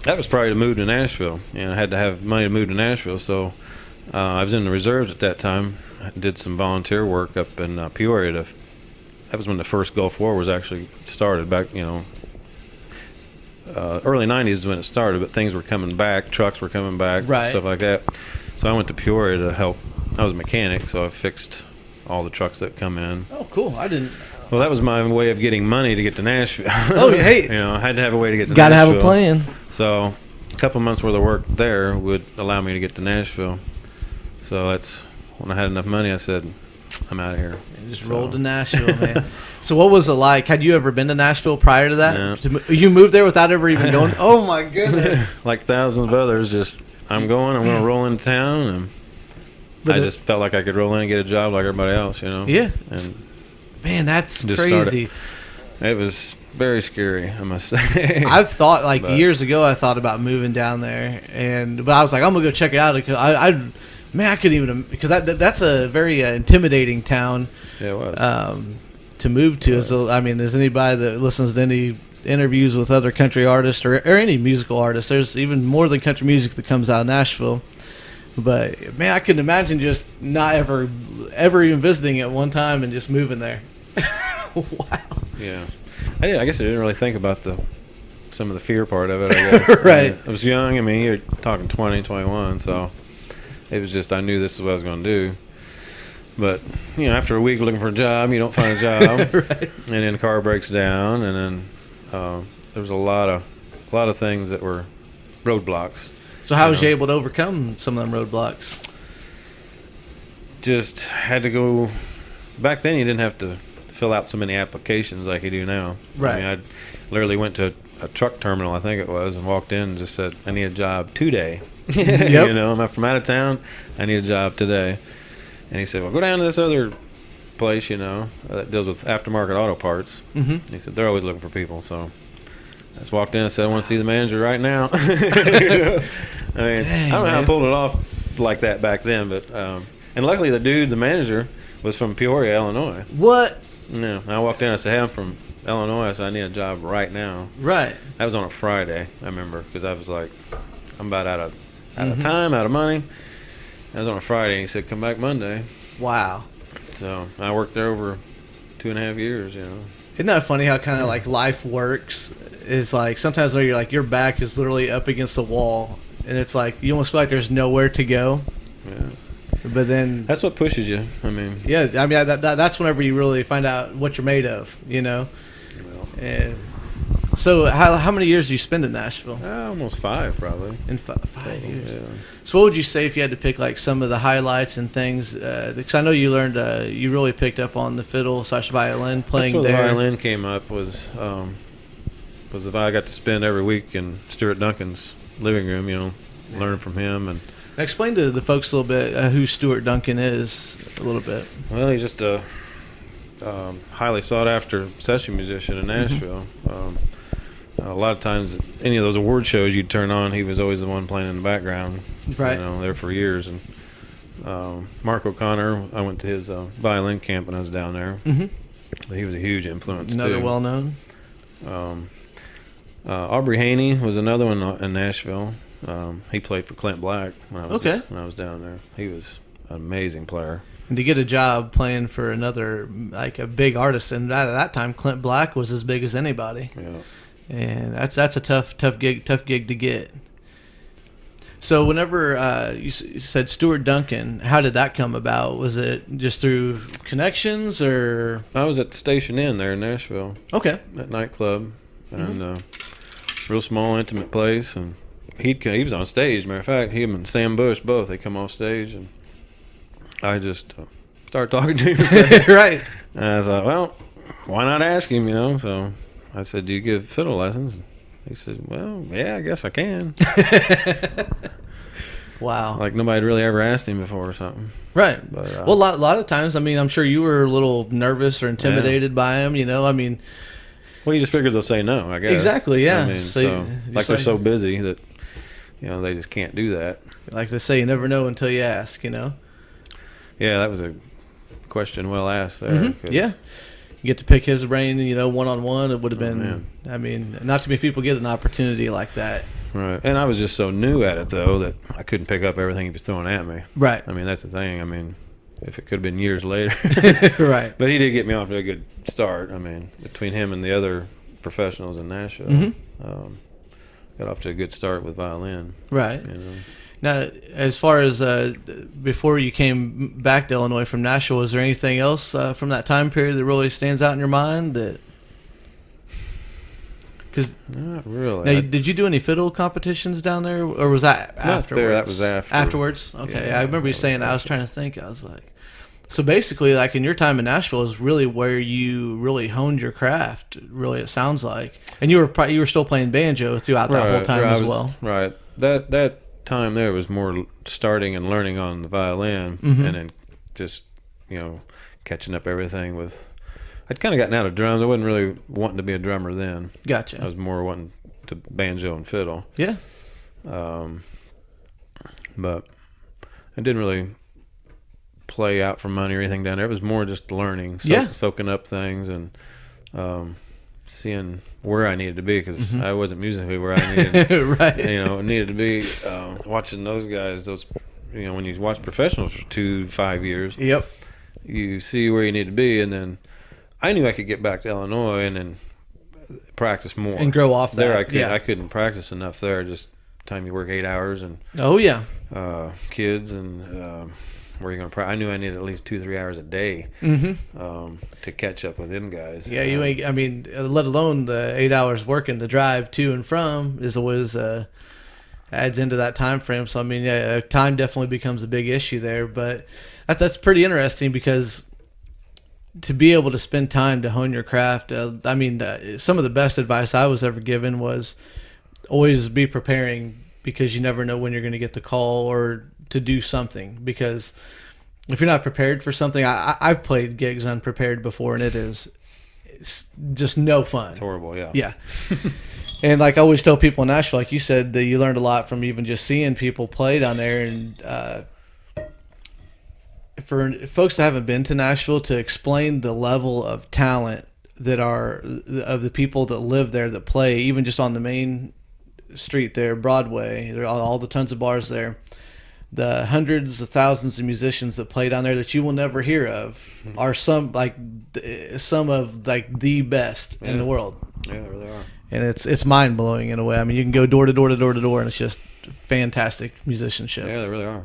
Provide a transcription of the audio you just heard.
That was probably to move to Nashville. I had to have money to move to Nashville, so I was in the reserves at that time. I did some volunteer work up in Peoria. That was when the first Gulf War was actually started back, early 90s is when it started, but things were coming back, trucks were coming back, stuff like that. So I went to Peoria to help. I was a mechanic, so I fixed all the trucks that come in. Oh, cool. I didn't. Well, that was my way of getting money to get to Nashville. Oh, hey. I had to have a way to get to Gotta Nashville. have a plan. So a couple months worth of work there would allow me to get to Nashville. So that's when I had enough money, I said, I'm out of here. And just rolled to Nashville, man. So what was it like? Had you ever been to Nashville prior to that? Yeah. You moved there without ever even going? Oh, my goodness. Like thousands of others, I'm going to roll into town. And I just felt like I could roll in and get a job like everybody else, Yeah. And man, that's crazy. It was very scary, I must say. I've thought, years ago, I thought about moving down there. But I was like, I'm going to go check it out. Because I couldn't even, because that's a very intimidating town. Yeah, it was. To move to. There's anybody that listens to any interviews with other country artists or any musical artists, there's even more than country music that comes out of Nashville. But man, I couldn't imagine just not ever even visiting at one time and just moving there. Wow. Yeah, I guess I didn't really think about some of the fear part of it. I guess. Right. I was young. You're talking 20, 21, so it was just I knew this is what I was going to do. But after a week looking for a job, you don't find a job, right. And then the car breaks down, and then there was a lot of things that were roadblocks. So how was you able to overcome some of them roadblocks? Just had to go. Back then, you didn't have to fill out so many applications like you do now. Right. I literally went to a truck terminal, I think it was, and walked in and just said, I need a job today. Yep. I'm from out of town. I need a job today. And he said, well, go down to this other place, that deals with aftermarket auto parts. Mm-hmm. He said, they're always looking for people. So I just walked in and said, I want to see the manager right now. Dang, I don't know how I pulled it off like that back then. But and luckily the manager, was from Peoria, Illinois. What? Yeah. I walked in and I said, hey, I'm from Illinois. I said, I need a job right now. Right. That was on a Friday, I remember, because I was like, I'm about out of time, out of money. That was on a Friday, and he said, come back Monday. Wow. So I worked there over 2.5 years, Isn't that funny how kind of like life works? Is like sometimes when you're like your back is literally up against the wall, and it's like you almost feel like there's nowhere to go. Yeah. But then that's what pushes you. Yeah. That's whenever you really find out what you're made of, Well. And so how many years do you spend in Nashville? Almost 5, probably. In 5 years. Yeah. So what would you say if you had to pick like some of the highlights and things? Because I know you learned, you really picked up on the fiddle / violin playing there. That's where the violin came up was if I got to spend every week in Stuart Duncan's living room, learning from him. And explain to the folks a little bit who Stuart Duncan is a little bit. Well, he's just a highly sought after session musician in Nashville. A lot of times, any of those award shows you'd turn on, he was always the one playing in the background. Right. There for years. And Mark O'Connor, I went to his violin camp when I was down there. Mm-hmm. He was a huge influence too. Another well known. Aubrey Haney was another one in Nashville. He played for Clint Black when I was down there. He was an amazing player. And to get a job playing for another, like a big artist, and at that time, Clint Black was as big as anybody. Yeah. And that's a tough gig to get. So whenever you said Stuart Duncan, how did that come about? Was it just through connections, or? I was at the Station Inn there in Nashville. Okay. That nightclub, and real small, intimate place, and he was on stage. Matter of fact, him and Sam Bush both, they come off stage, and I just started talking to him. Right. And I thought, well, why not ask him? So I said, do you give fiddle lessons? And he said, well, yeah, I guess I can. Wow. Like nobody really ever asked him before or something. Right. But, well, a lot of times, I'm sure you were a little nervous or intimidated by him, Well, you just figured they'll say no, I guess. Exactly, yeah. They're so busy that, they just can't do that. Like they say, you never know until you ask, Yeah, that was a question well asked there. Mm-hmm. Yeah. You get to pick his brain, one-on-one. It would have been, not too many people get an opportunity like that. Right. And I was just so new at it, though, that I couldn't pick up everything he was throwing at me. Right. I mean, that's the thing. I mean, if it could have been years later. Right. But he did get me off to a good start. I mean, between him and the other professionals in Nashville, got off to a good start with violin. Right. You know. Now, as far as before you came back to Illinois from Nashville, is there anything else from that time period that really stands out in your mind? Because not really. Now, did you do any fiddle competitions down there, or was that afterwards? There, that was after. Afterwards? Okay. Yeah, I remember you saying that. I was trying to think. I was like, so basically, like in your time in Nashville is really where you really honed your craft. Really, it sounds like, and you were still playing banjo throughout that whole time as well. Right. That time there was more starting and learning on the violin, and then just catching up everything with. I'd kind of gotten out of drums. I wasn't really wanting to be a drummer then. Gotcha. I was more wanting to banjo and fiddle. Yeah. But I didn't really play out for money or anything down there. It was more just learning, soaking up things, and seeing where I needed to be, because I wasn't musically where I needed. Right. Needed to be. Watching those guys, when you watch professionals for 2 to 5 years. Yep. You see where you need to be, and then I knew I could get back to Illinois and then practice more and grow off that. I couldn't practice enough there. Just time you work 8 hours and kids and where you're going to practice. I knew I needed at least 2-3 hours a day to catch up with them guys. Yeah, you ain't. I mean, let alone the 8 hours working to drive to and from is always adds into that time frame. So I mean, time definitely becomes a big issue there. But that's pretty interesting, because to be able to spend time to hone your craft, I mean, some of the best advice I was ever given was always be preparing, because you never know when you're going to get the call or to do something. Because if you're not prepared for something, I've played gigs unprepared before, and it's just no fun. It's horrible, yeah. Yeah. And like I always tell people in Nashville, like you said, that you learned a lot from even just seeing people play down there. And for folks that haven't been to Nashville, to explain the level of talent that of the people that live there, that play, even just on the main street there, Broadway, there are all the tons of bars there, the hundreds of thousands of musicians that play down there that you will never hear of are some of the best in the world. Yeah, they really are. And it's mind blowing in a way. I mean, you can go door to door to door to door, and it's just fantastic musicianship. Yeah, they really are.